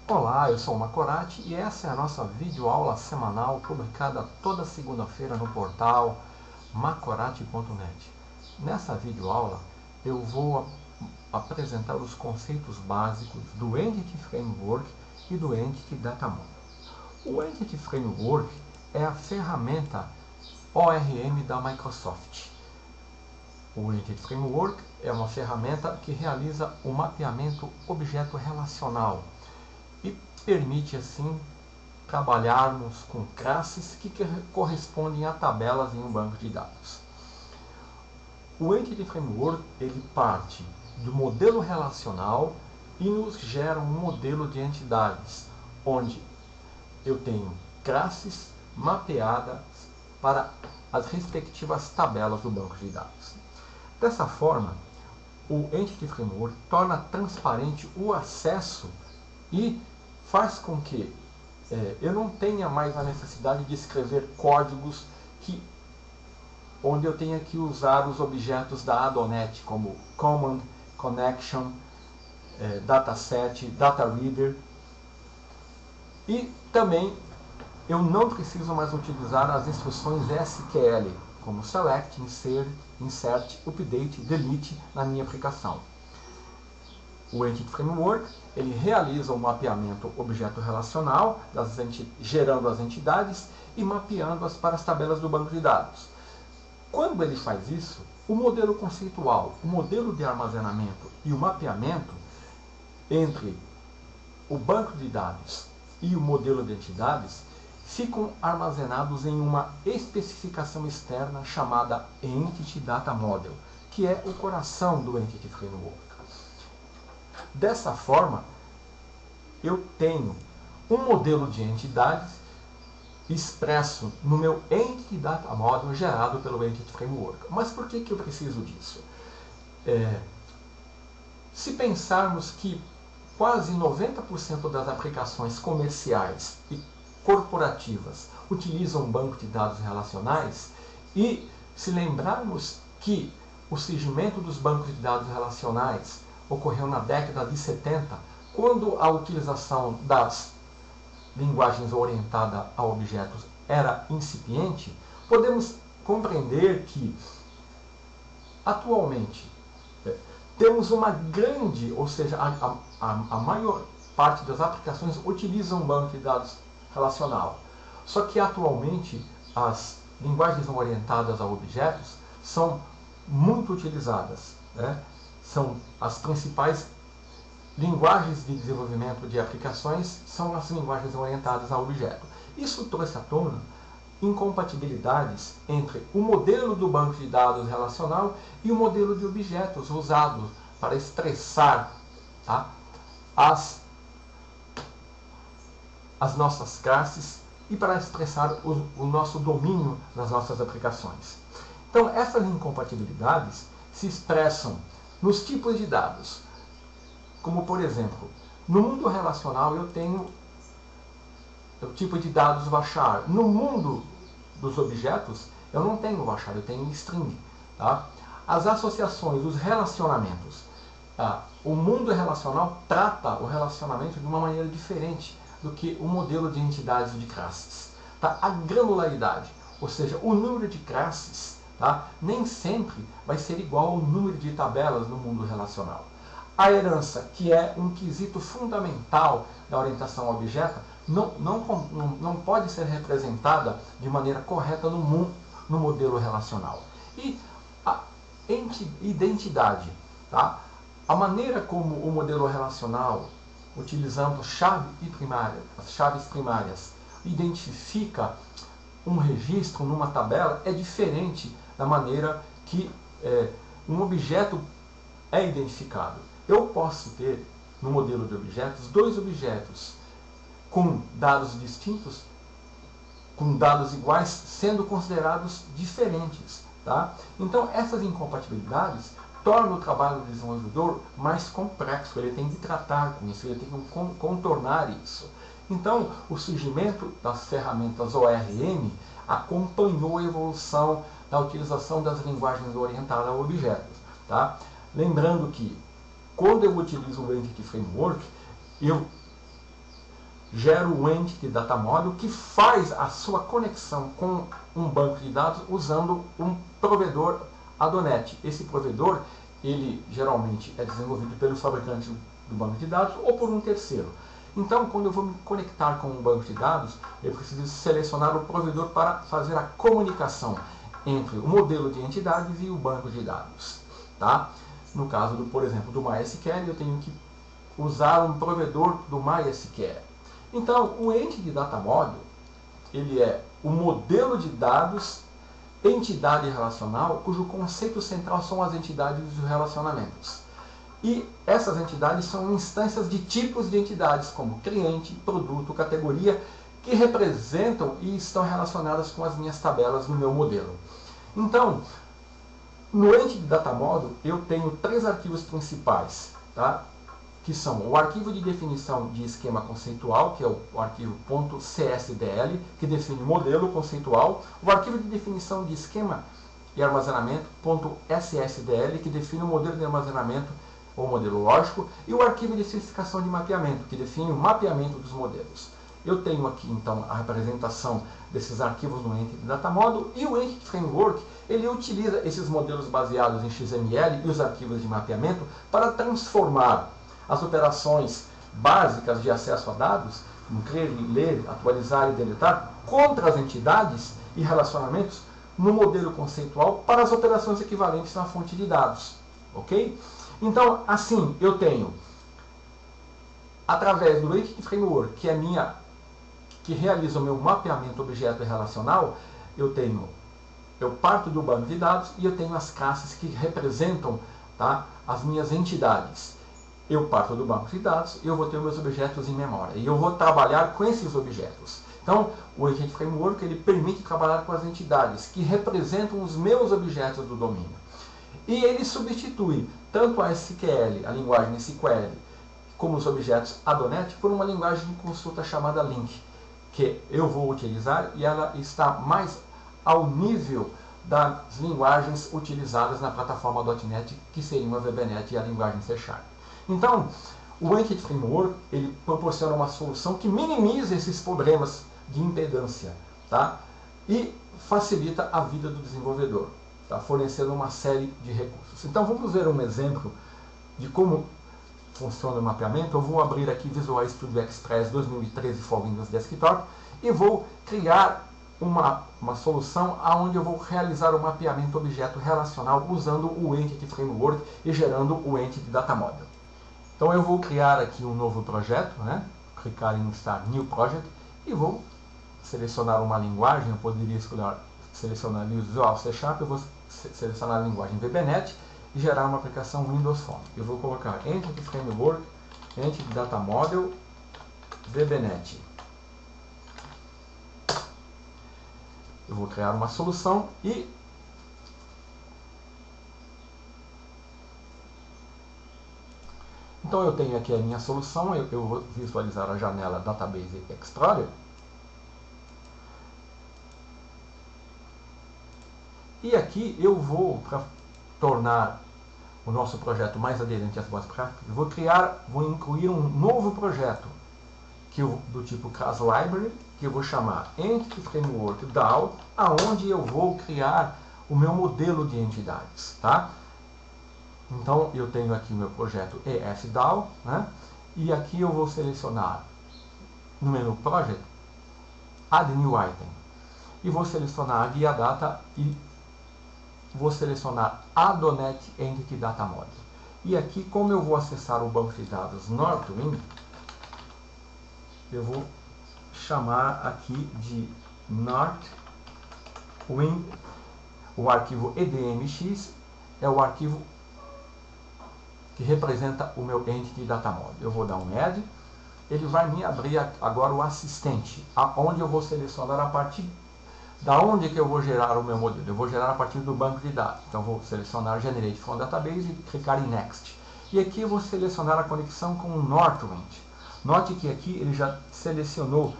Olá, eu sou o Macorati e essa é a nossa videoaula semanal publicada toda segunda-feira no portal macorati.net. Nessa videoaula eu vou apresentar os conceitos básicos do Entity Framework e do Entity Data Model. O Entity Framework é a ferramenta ORM da Microsoft. O Entity Framework é uma ferramenta que realiza o mapeamento objeto relacional e permite assim trabalharmos com classes que correspondem a tabelas em um banco de dados. O Entity Framework ele parte do modelo relacional e nos gera um modelo de entidades, onde eu tenho classes mapeadas para as respectivas tabelas do banco de dados. Dessa forma, o Entity Framework torna transparente o acesso e faz com que eu não tenha mais a necessidade de escrever códigos onde eu tenha que usar os objetos da Adonet, como Command, Connection, Dataset, Data Reader. E também eu não preciso mais utilizar as instruções SQL, como Select, Insert, Update, Delete na minha aplicação. O Entity Framework ele realiza o mapeamento objeto relacional, gerando as entidades e mapeando-as para as tabelas do banco de dados. Quando ele faz isso, o modelo conceitual, o modelo de armazenamento e o mapeamento entre o banco de dados e o modelo de entidades ficam armazenados em uma especificação externa chamada Entity Data Model, que é o coração do Entity Framework. Dessa forma, eu tenho um modelo de entidades expresso no meu Entity Data Model gerado pelo Entity Framework. Mas por que eu preciso disso? Se pensarmos que quase 90% das aplicações comerciais e corporativas utilizam um banco de dados relacionais, e se lembrarmos que o surgimento dos bancos de dados relacionais ocorreu na década de 70, quando a utilização das linguagens orientadas a objetos era incipiente, podemos compreender que atualmente temos uma grande, ou seja, a maior parte das aplicações utilizam um banco de dados relacional. Só que atualmente as linguagens orientadas a objetos são muito utilizadas, né? São as principais linguagens de desenvolvimento de aplicações, são as linguagens orientadas a objeto. Isso trouxe à tona incompatibilidades entre o modelo do banco de dados relacional e o modelo de objetos usado para expressar as nossas classes e para expressar o nosso domínio nas nossas aplicações. Então, essas incompatibilidades se expressam nos tipos de dados. Como, por exemplo, no mundo relacional eu tenho o tipo de dados varchar. No mundo dos objetos eu não tenho varchar, eu tenho string. As associações, os relacionamentos. O mundo relacional trata o relacionamento de uma maneira diferente do que o modelo de entidades e de classes. A granularidade, ou seja, o número de classes, nem sempre vai ser igual ao número de tabelas no mundo relacional. A herança, que é um quesito fundamental da orientação a objeto, não pode ser representada de maneira correta no modelo relacional. E a identidade, a maneira como o modelo relacional, utilizando as chaves primárias, identifica um registro numa tabela é diferente da maneira que um objeto é identificado. Eu posso ter, no modelo de objetos, dois objetos com dados distintos, com dados iguais, sendo considerados diferentes. Então, essas incompatibilidades tornam o trabalho do desenvolvedor mais complexo. Ele tem que tratar com isso, ele tem que contornar isso. Então, o surgimento das ferramentas ORM acompanhou a evolução da utilização das linguagens orientadas a objetos. Lembrando que, quando eu utilizo o Entity Framework, eu gero o Entity Data Model, que faz a sua conexão com um banco de dados usando um provedor Adonet. Esse provedor, ele geralmente é desenvolvido pelo fabricante do banco de dados ou por um terceiro. Então, quando eu vou me conectar com um banco de dados, eu preciso selecionar o provedor para fazer a comunicação entre o modelo de entidades e o banco de dados. Tá? No caso, por exemplo, do MySQL, eu tenho que usar um provedor do MySQL. Então, o Entity Data Model, ele é o modelo de dados, entidade relacional, cujo conceito central são as entidades e os relacionamentos. E essas entidades são instâncias de tipos de entidades, como cliente, produto, categoria, que representam e estão relacionadas com as minhas tabelas no meu modelo. Então, no Entity Data Model, eu tenho 3 arquivos principais, tá? Que são o arquivo de definição de esquema conceitual, que é o arquivo .csdl, que define o modelo conceitual, o arquivo de definição de esquema e armazenamento, .ssdl, que define o modelo de armazenamento ou modelo lógico, e o arquivo de especificação de mapeamento, que define o mapeamento dos modelos. Eu tenho aqui, então, a representação desses arquivos no Entity Data Model, e o Entity Framework, ele utiliza esses modelos baseados em XML e os arquivos de mapeamento para transformar as operações básicas de acesso a dados, como crer, ler, atualizar e deletar, contra as entidades e relacionamentos no modelo conceitual para as operações equivalentes na fonte de dados. Ok? Então, assim, eu tenho, através do Entity Framework, que realiza o meu mapeamento objeto relacional, eu parto do banco de dados e eu tenho as classes que representam, tá, as minhas entidades. Eu parto do banco de dados e eu vou ter meus objetos em memória. E eu vou trabalhar com esses objetos. Então, o Entity Framework, ele permite trabalhar com as entidades que representam os meus objetos do domínio. E ele substitui tanto a SQL, a linguagem SQL, como os objetos Adonet, por uma linguagem de consulta chamada Link, que eu vou utilizar e ela está mais ao nível das linguagens utilizadas na plataforma .NET, que seriam a VBNet e a linguagem C#. Então, o Entity Framework, ele proporciona uma solução que minimiza esses problemas de impedância, tá? E facilita a vida do desenvolvedor, tá? Fornecendo uma série de recursos. Então, vamos ver um exemplo de como funciona o mapeamento. Eu vou abrir aqui Visual Studio Express 2013 for Windows Desktop e vou criar uma solução onde eu vou realizar o mapeamento objeto relacional usando o Entity Framework e gerando o Entity Data Model. Então eu vou criar aqui um novo projeto, né? Clicar em Start New Project e vou selecionar uma linguagem. Eu poderia selecionar Visual C#, eu vou selecionar a linguagem VBNet e gerar uma aplicação Windows Phone. Eu vou colocar Entity Framework, Entity Data Model, VBNet. Eu vou criar uma solução e então eu tenho aqui a minha solução. Eu vou visualizar a janela Database Explorer. E aqui eu vou, para tornar o nosso projeto mais aderente às boas práticas, vou incluir um novo projeto do tipo Class Library, que eu vou chamar Entity Framework DAO, aonde eu vou criar o meu modelo de entidades, tá? Então, eu tenho aqui o meu projeto EFDAO, né? E aqui eu vou selecionar no menu Project, Add New Item. E vou selecionar a guia data e vou selecionar Adonet Entity Data Model. E aqui, como eu vou acessar o banco de dados Northwind, eu vou chamar aqui de Northwind. O arquivo EDMX é o arquivo que representa o meu Entity Data Model. Eu vou dar um Add, ele vai me abrir agora o assistente, onde eu vou selecionar a partir da onde que eu vou gerar o meu modelo. Eu vou gerar a partir do banco de dados. Então, vou selecionar Generate from Database e clicar em Next. E aqui eu vou selecionar a conexão com o Northwind. Note que aqui ele já selecionou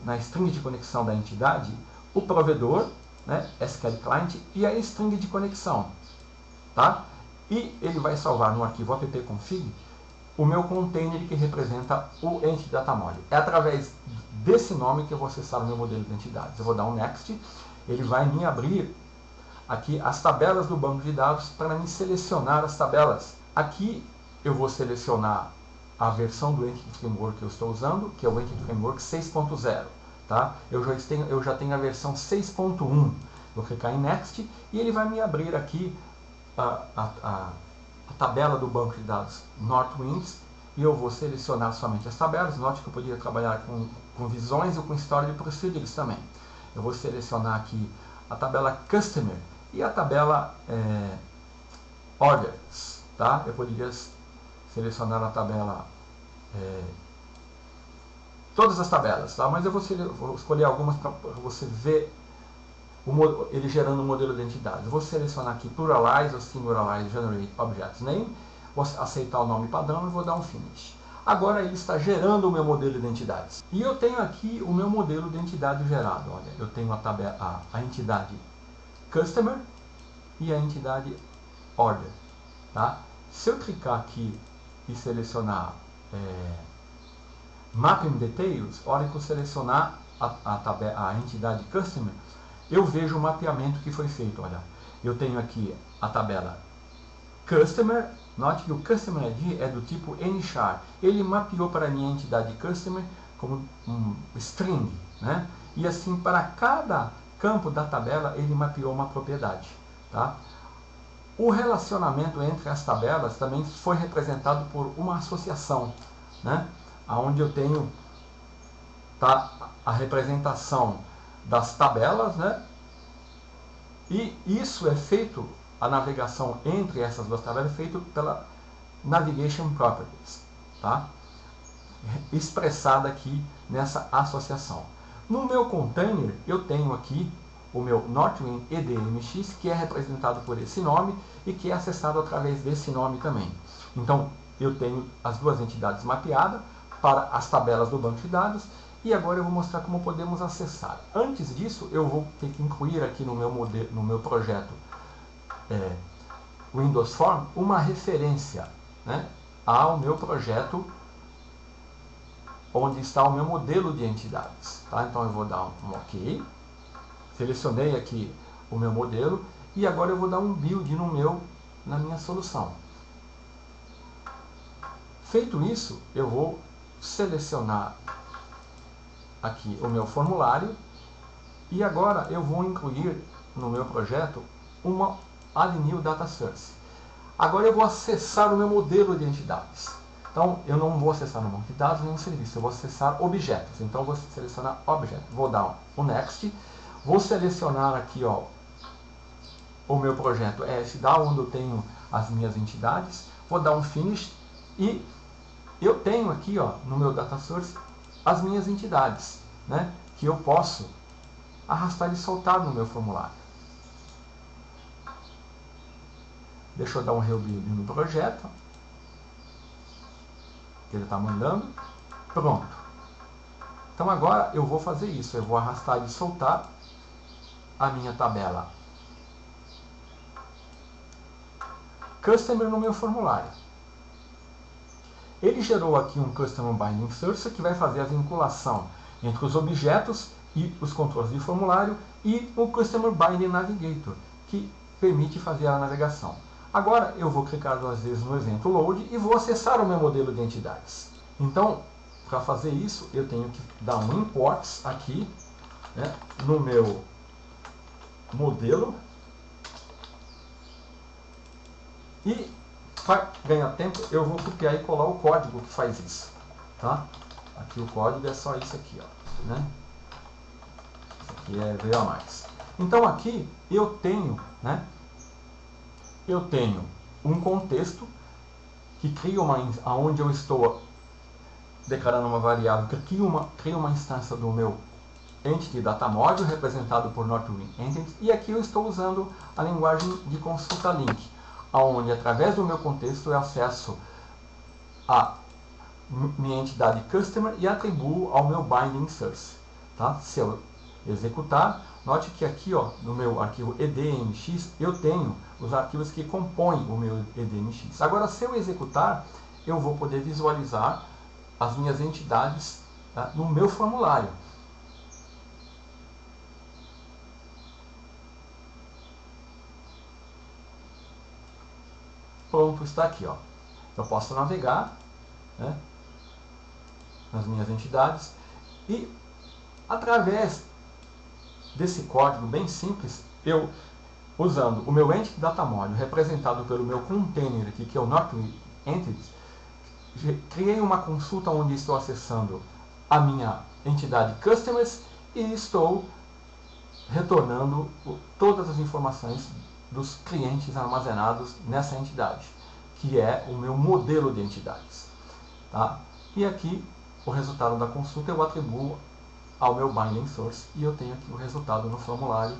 na string de conexão da entidade o provedor, né, SQL Client, e a string de conexão. Tá? E ele vai salvar no arquivo appconfig o meu container que representa o Entity Data Module. É através desse nome que eu vou acessar o meu modelo de entidades. Eu vou dar um Next, ele vai me abrir aqui as tabelas do banco de dados para me selecionar as tabelas. Aqui eu vou selecionar a versão do Entity Framework que eu estou usando, que é o Entity Framework 6.0. Tá? Eu já tenho a versão 6.1. Vou clicar em Next e ele vai me abrir aqui a tabela do banco de dados Northwind, e eu vou selecionar somente as tabelas. Note que eu poderia trabalhar com visões ou com história de procedures também. Eu vou selecionar aqui a tabela Customer e a tabela Orders. Tá? Eu poderia selecionar a tabela, todas as tabelas, tá? Mas eu vou escolher algumas para você ver ele gerando um modelo de entidades. Eu vou selecionar aqui Pluralize ou Singularize Generate Objects Name, vou aceitar o nome padrão e vou dar um Finish. Agora ele está gerando o meu modelo de entidades. E eu tenho aqui o meu modelo de entidade gerado. Olha, eu tenho a entidade Customer e a entidade Order. Tá? Se eu clicar aqui e selecionar Mapping Details, olha que eu selecionar a entidade Customer, eu vejo o mapeamento que foi feito. Olha, eu tenho aqui a tabela Customer. Note que o Customer ID é do tipo nchar. Ele mapeou para a minha entidade Customer como um string, né? E assim, para cada campo da tabela, ele mapeou uma propriedade. Tá? O relacionamento entre as tabelas também foi representado por uma associação, né? Onde eu tenho a representação das tabelas, né? E isso é feito, a navegação entre essas duas tabelas é feito pela Navigation Properties, tá? Expressada aqui nessa associação. No meu container, eu tenho aqui o meu Northwind EDMX, que é representado por esse nome e que é acessado através desse nome também. Então, eu tenho as duas entidades mapeadas para as tabelas do banco de dados. E agora eu vou mostrar como podemos acessar. Antes disso, eu vou ter que incluir aqui no meu projeto Windows Form uma referência, né, ao meu projeto onde está o meu modelo de entidades. Tá? Então eu vou dar um OK. Selecionei aqui o meu modelo e agora eu vou dar um build na minha solução. Feito isso, eu vou selecionar aqui o meu formulário e agora eu vou incluir no meu projeto uma Add New Data Source. Agora eu vou acessar o meu modelo de entidades. Então eu não vou acessar no banco de dados nenhum serviço, eu vou acessar objetos. Então eu vou selecionar Object, vou dar um Next, vou selecionar aqui o meu projeto ESDA, onde eu tenho as minhas entidades, vou dar um Finish e eu tenho aqui no meu Data Source as minhas entidades, né, que eu posso arrastar e soltar no meu formulário. Deixa eu dar um rebuild no projeto, que ele está mandando. Pronto. Então agora eu vou fazer isso, eu vou arrastar e soltar a minha tabela Customer no meu formulário. Ele gerou aqui um Customer Binding Source que vai fazer a vinculação entre os objetos e os controles de formulário e o Customer Binding Navigator, que permite fazer a navegação. Agora eu vou clicar duas vezes no evento Load e vou acessar o meu modelo de entidades. Então, para fazer isso, eu tenho que dar um Imports aqui, né, no meu modelo. E para ganhar tempo, eu vou copiar e colar o código que faz isso. Tá? Aqui o código é só isso aqui. Né? Isso aqui veio a mais. Então aqui eu tenho, né, um contexto que cria onde eu estou declarando uma variável que cria uma instância do meu Entity Data Module, representado por Northwind Entities, e aqui eu estou usando a linguagem de consulta link, onde através do meu contexto eu acesso a minha entidade Customer e atribuo ao meu Binding Source. Tá? Se eu executar, note que aqui no meu arquivo EDMX eu tenho os arquivos que compõem o meu EDMX. Agora, se eu executar, eu vou poder visualizar as minhas entidades, tá, no meu formulário. Pronto, está aqui, ó. Eu posso navegar, né, nas minhas entidades e, através desse código bem simples, eu, usando o meu Entity Data Module, representado pelo meu container aqui, que é o Not Entities, criei uma consulta onde estou acessando a minha entidade Customers e estou retornando todas as informações dos clientes armazenados nessa entidade, que é o meu modelo de entidades. Tá? E aqui, o resultado da consulta eu atribuo ao meu Binding Source e eu tenho aqui o resultado no formulário,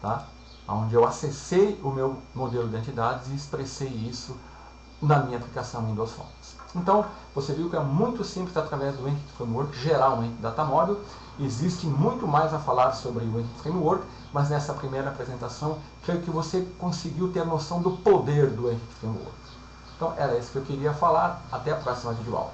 tá? Onde eu acessei o meu modelo de entidades e expressei isso na minha aplicação Windows Forms. Então, você viu que é muito simples através do Entity Framework gerar um Entity Data Module. Existe muito mais a falar sobre o Entity Framework, mas nessa primeira apresentação, creio que você conseguiu ter a noção do poder do Entity Framework. Então, era isso que eu queria falar. Até a próxima videoaula.